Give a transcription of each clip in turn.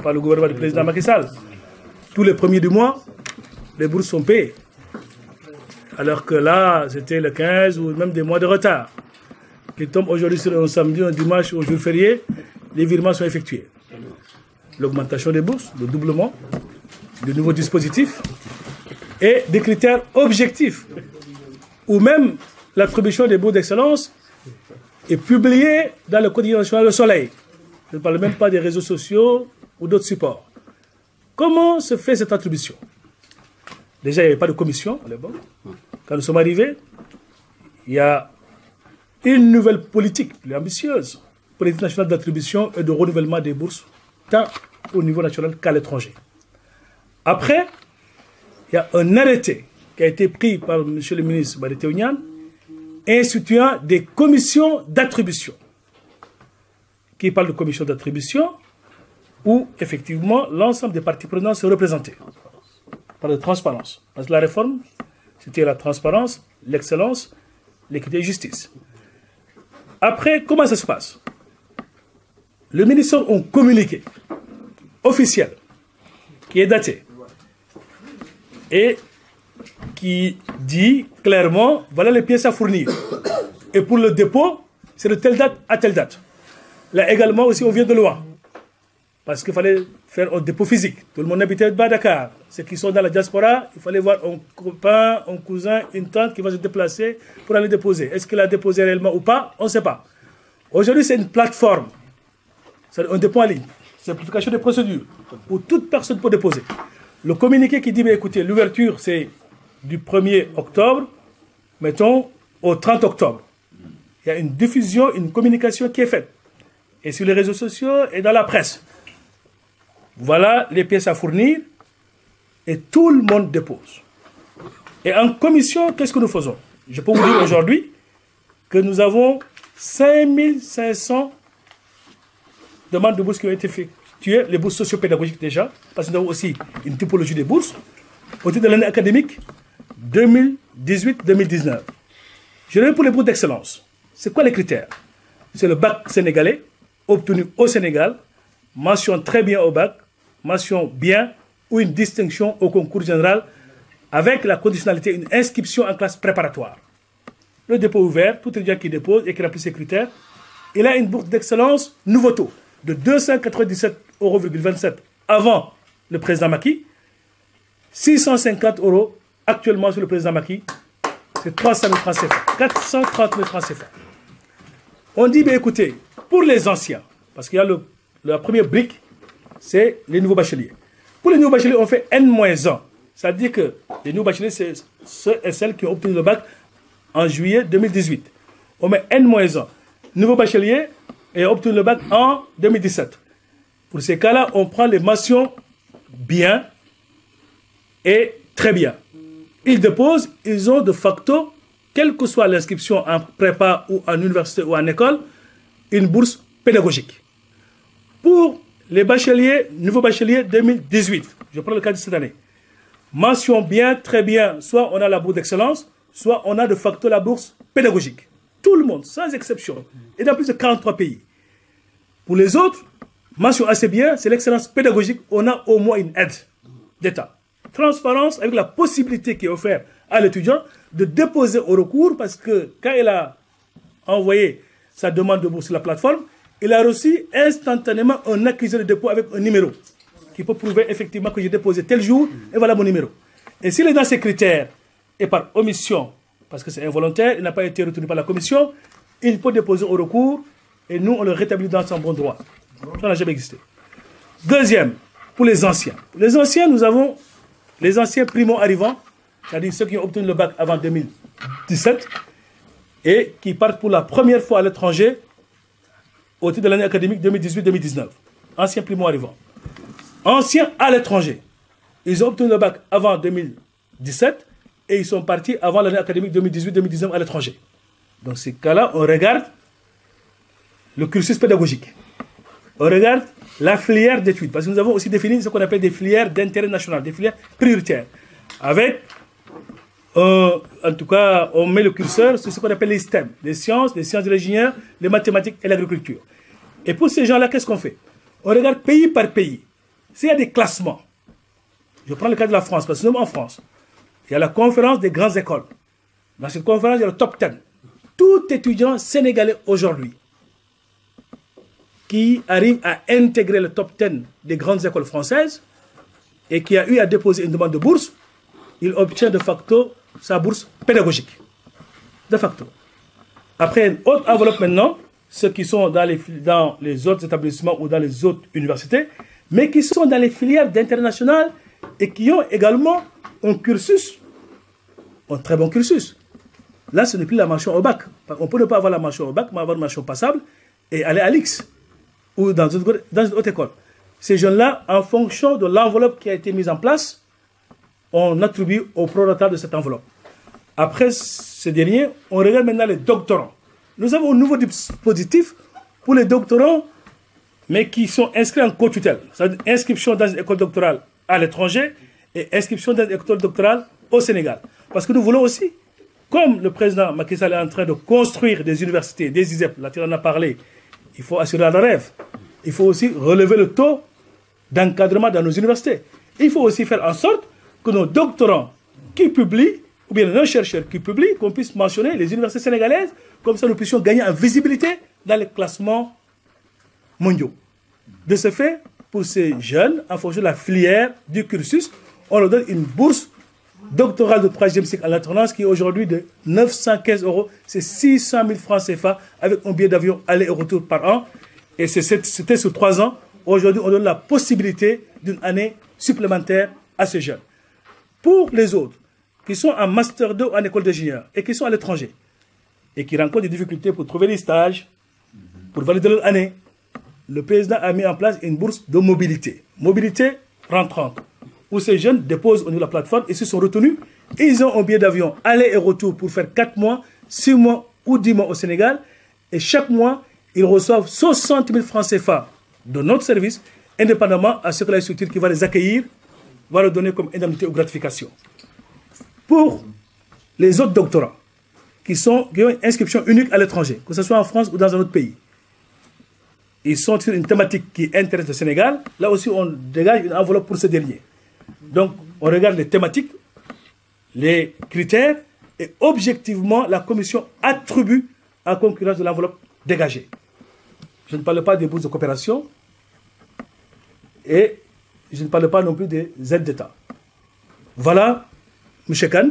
par le gouvernement du président Macky Sall. Tous les premiers du mois, les bourses sont payées. Alors que là, c'était le 15 ou même des mois de retard. Qui tombe aujourd'hui sur un samedi, un dimanche ou un jour férié, les virements sont effectués. L'augmentation des bourses, le doublement, de nouveaux dispositifs et des critères objectifs, ou même l'attribution des bourses d'excellence est publiée dans le quotidien national Le Soleil. Je ne parle même pas des réseaux sociaux ou d'autres supports. Comment se fait cette attribution? Déjà, il n'y avait pas de commission à l'époque. Quand nous sommes arrivés, il y a une nouvelle politique plus ambitieuse, politique nationale d'attribution et de renouvellement des bourses, tant au niveau national qu'à l'étranger. Après, il y a un arrêté qui a été pris par M. le ministre Mary Teuw Niane, instituant des commissions d'attribution. Qui parle de commission d'attribution, où effectivement l'ensemble des parties prenantes sont représentées. Par de transparence. Parce que la réforme, c'était la transparence, l'excellence, l'équité et la justice. Après, comment ça se passe? Le ministère a un communiqué officiel qui est daté et qui dit clairement, voilà les pièces à fournir. Et pour le dépôt, c'est de telle date à telle date. Là également aussi, on vient de loin. Parce qu'il fallait faire un dépôt physique. Tout le monde habitait à Dakar. Ceux qui sont dans la diaspora, il fallait voir un copain, un cousin, une tante qui va se déplacer pour aller déposer. Est-ce qu'il a déposé réellement ou pas? On ne sait pas. Aujourd'hui, c'est une plateforme. C'est un dépôt en ligne. Simplification des procédures. Où toute personne peut déposer. Le communiqué qui dit, mais écoutez, l'ouverture, c'est du 1er octobre, mettons, au 30 octobre. Il y a une diffusion, une communication qui est faite. Et sur les réseaux sociaux et dans la presse. Voilà les pièces à fournir et tout le monde dépose. Et en commission, qu'est-ce que nous faisons? Je peux vous dire aujourd'hui que nous avons 5500 demandes de bourses qui ont été effectuées, les bourses socio-pédagogiques déjà, parce que nous avons aussi une typologie des bourses, au titre de l'année académique 2018-2019. Je reviens pour les bourses d'excellence. C'est quoi les critères? C'est le bac sénégalais, obtenu au Sénégal, mention très bien au bac, mention bien ou une distinction au concours général avec la conditionnalité, une inscription en classe préparatoire. Le dépôt ouvert, tout étudiant qui dépose et qui remplit ces critères, il a une bourse d'excellence nouveau taux de 297,27 € avant le président Macky, 650 € actuellement sur le président Macky, c'est 300 000 francs CFA, 430 000 francs CFA. On dit, bien écoutez, pour les anciens, parce qu'il y a la première brique, c'est les nouveaux bacheliers. Pour les nouveaux bacheliers, on fait N-1. C'est-à-dire que les nouveaux bacheliers, c'est ceux et celles qui ont obtenu le bac en juillet 2018. On met N-1. Nouveau bachelier et obtenu le bac en 2017. Pour ces cas-là, on prend les mentions bien et très bien. Ils déposent, ils ont de facto, quelle que soit l'inscription en prépa ou en université ou en école, une bourse pédagogique. Pour les bacheliers, nouveaux bacheliers 2018, je prends le cas de cette année, mention bien, très bien, soit on a la bourse d'excellence, soit on a de facto la bourse pédagogique. Tout le monde, sans exception, et dans plus de 43 pays. Pour les autres, mention assez bien, c'est l'excellence pédagogique, on a au moins une aide d'État. Transparence avec la possibilité qui est offerte à l'étudiant de déposer au recours, parce que quand il a envoyé sa demande de bourse sur la plateforme, il a reçu instantanément un accusé de dépôt avec un numéro qui peut prouver effectivement que j'ai déposé tel jour et voilà mon numéro. Et s'il est dans ces critères et par omission, parce que c'est involontaire, il n'a pas été retenu par la commission, il peut déposer au recours et nous on le rétablit dans son bon droit. Ça n'a jamais existé. Deuxième, pour les anciens. Les anciens, nous avons les anciens primo-arrivants, c'est-à-dire ceux qui ont obtenu le bac avant 2017 et qui partent pour la première fois à l'étranger au titre de l'année académique 2018-2019. Anciens primo-arrivants. Anciens à l'étranger. Ils ont obtenu le bac avant 2017 et ils sont partis avant l'année académique 2018-2019 à l'étranger. Dans ces cas-là, on regarde le cursus pédagogique. On regarde la filière d'études. Parce que nous avons aussi défini ce qu'on appelle des filières d'intérêt national, des filières prioritaires. Avec, en tout cas, on met le curseur sur ce qu'on appelle les STEM, les sciences de l'ingénieur, les mathématiques et l'agriculture. Et pour ces gens-là, qu'est-ce qu'on fait? On regarde pays par pays. s'il y a des classements, je prends le cas de la France, parce que nous sommes en France, il y a la conférence des grandes écoles. Dans cette conférence, il y a le top 10. Tout étudiant sénégalais aujourd'hui qui arrive à intégrer le top 10 des grandes écoles françaises et qui a eu à déposer une demande de bourse, il obtient de facto sa bourse pédagogique. De facto. Après, une autre enveloppe maintenant, ceux qui sont dans les autres établissements ou dans les autres universités, mais qui sont dans les filières d'international et qui ont également un cursus, un très bon cursus. Là, ce n'est plus la mention au bac. On peut ne pas avoir la mention au bac, mais avoir une mention passable et aller à l'X ou dans une autre école. Ces jeunes-là, en fonction de l'enveloppe qui a été mise en place, on attribue au prorata de cette enveloppe. Après ces derniers, on regarde maintenant les doctorants. Nous avons un nouveau dispositif pour les doctorants, mais qui sont inscrits en co-tutelle. C'est-à-dire inscription dans une école doctorale à l'étranger et inscription dans une école doctorale au Sénégal. Parce que nous voulons aussi, comme le président Macky Sall est en train de construire des universités, des ISEP, là tu en as parlé, il faut assurer le rêve. Il faut aussi relever le taux d'encadrement dans nos universités. Il faut aussi faire en sorte que nos doctorants qui publient, ou bien nos chercheurs qui publient, qu'on puisse mentionner les universités sénégalaises, comme ça nous puissions gagner en visibilité dans les classements mondiaux. De ce fait, pour ces jeunes, en fonction de la filière du cursus, on leur donne une bourse doctorale de 3e cycle à l'alternance qui est aujourd'hui de 915 €, c'est 600 000 francs CFA avec un billet d'avion aller et retour par an. Et c'était sur 3 ans. Aujourd'hui, on donne la possibilité d'une année supplémentaire à ces jeunes. Pour les autres, qui sont en Master 2 en école d'ingénieur et qui sont à l'étranger, et qui rencontrent des difficultés pour trouver des stages, pour valider leur année, le président a mis en place une bourse de mobilité. Mobilité rentrante, où ces jeunes déposent au niveau de la plateforme et se sont retenus. Et ils ont un billet d'avion aller et retour pour faire 4 mois, 6 mois ou 10 mois au Sénégal. Et chaque mois, ils reçoivent 60 000 francs CFA de notre service, indépendamment à ce que la structure qui va les accueillir va leur donner comme indemnité ou gratification. Pour les autres doctorants, qui ont une inscription unique à l'étranger, que ce soit en France ou dans un autre pays, ils sont sur une thématique qui intéresse le Sénégal. Là aussi, on dégage une enveloppe pour ces derniers. Donc, on regarde les thématiques, les critères, et objectivement, la commission attribue en concurrence de l'enveloppe dégagée. Je ne parle pas des bourses de coopération et je ne parle pas non plus des aides d'État. Voilà, M. Khan,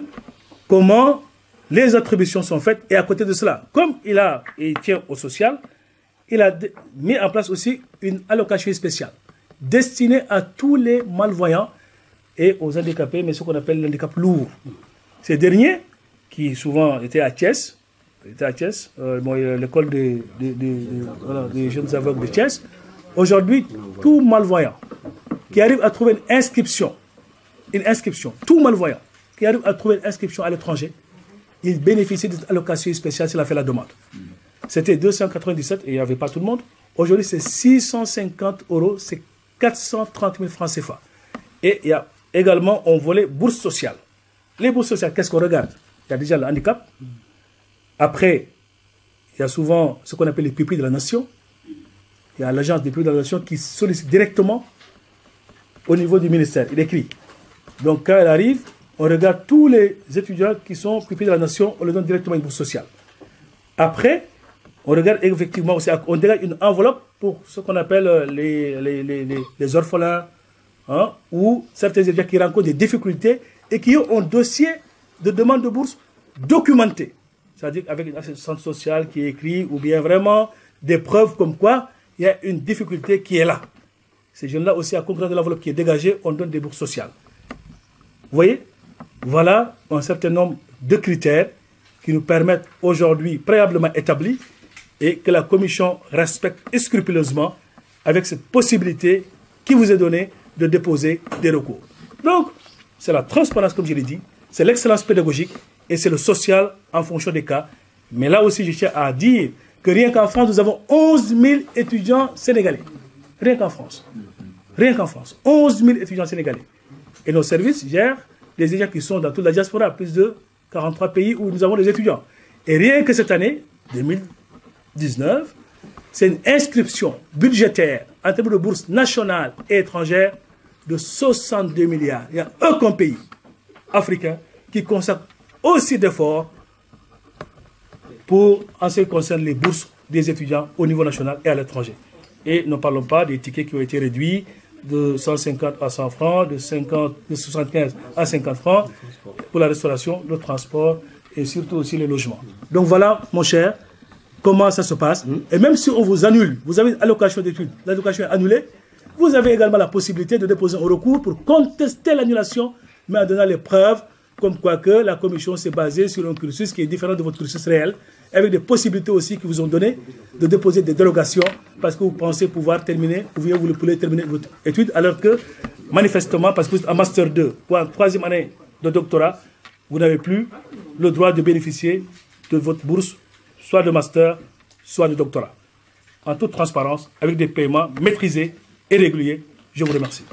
comment les attributions sont faites. Et à côté de cela, comme il tient au social, il a mis en place aussi une allocation spéciale destinée à tous les malvoyants et aux handicapés, mais ce qu'on appelle l'handicap lourd. Ces derniers, qui souvent étaient à Thiès, l'école des jeunes aveugles de Thiès, aujourd'hui, tout malvoyant qui arrive à trouver une inscription, tout malvoyant qui arrive à trouver une inscription à l'étranger, il bénéficie d'une allocation spéciale s'il a fait la demande. C'était 297 et il n'y avait pas tout le monde. Aujourd'hui, c'est 650 €, c'est 430 000 francs CFA. Et il y a également un volet bourse sociale. Les bourses sociales, qu'est-ce qu'on regarde? Il y a déjà le handicap. Après, il y a souvent ce qu'on appelle les pupilles de la nation. Il y a l'agence des pupilles de la nation qui sollicite directement au niveau du ministère. Il écrit. Donc quand elle arrive, on regarde tous les étudiants qui sont pupilles de la nation, on leur donne directement une bourse sociale. Après, on regarde effectivement aussi, on dégage une enveloppe pour ce qu'on appelle les orphelins, hein, ou certains étudiants qui rencontrent des difficultés et qui ont un dossier de demande de bourse documenté. C'est-à-dire avec une assistance sociale qui est écrite, ou bien vraiment des preuves comme quoi il y a une difficulté qui est là. Ces jeunes-là aussi, à concurrence de l'enveloppe qui est dégagée, on donne des bourses sociales. Vous voyez, voilà un certain nombre de critères qui nous permettent aujourd'hui, préalablement établis, et que la Commission respecte scrupuleusement avec cette possibilité qui vous est donnée de déposer des recours. Donc, c'est la transparence, comme je l'ai dit, c'est l'excellence pédagogique et c'est le social en fonction des cas. Mais là aussi, je tiens à dire que rien qu'en France, nous avons 11 000 étudiants sénégalais. Rien qu'en France. Rien qu'en France. 11 000 étudiants sénégalais. Et nos services gèrent des étudiants qui sont dans toute la diaspora, plus de 43 pays où nous avons des étudiants. Et rien que cette année, 2019, c'est une inscription budgétaire en termes de bourses nationales et étrangères de 62 milliards. Il n'y a aucun pays africain qui consacre aussi d'efforts en ce qui concerne les bourses des étudiants au niveau national et à l'étranger. Et ne parlons pas des tickets qui ont été réduits de 150 à 100 francs, de 75 à 50 francs pour la restauration, le transport et surtout aussi les logements. Donc voilà, mon cher, comment ça se passe. Et même si on vous annule, vous avez allocation d'études, l'allocation est annulée, vous avez également la possibilité de déposer un recours pour contester l'annulation, mais en donnant les preuves comme quoi que la commission s'est basée sur un cursus qui est différent de votre cursus réel, avec des possibilités aussi qui vous ont donné de déposer des dérogations parce que vous pensez pouvoir terminer, ou bien vous voulez terminer votre étude, alors que manifestement, parce que vous êtes en master 2 ou en 3e année de doctorat, vous n'avez plus le droit de bénéficier de votre bourse, soit de master, soit de doctorat. En toute transparence, avec des paiements maîtrisés et réguliers. Je vous remercie.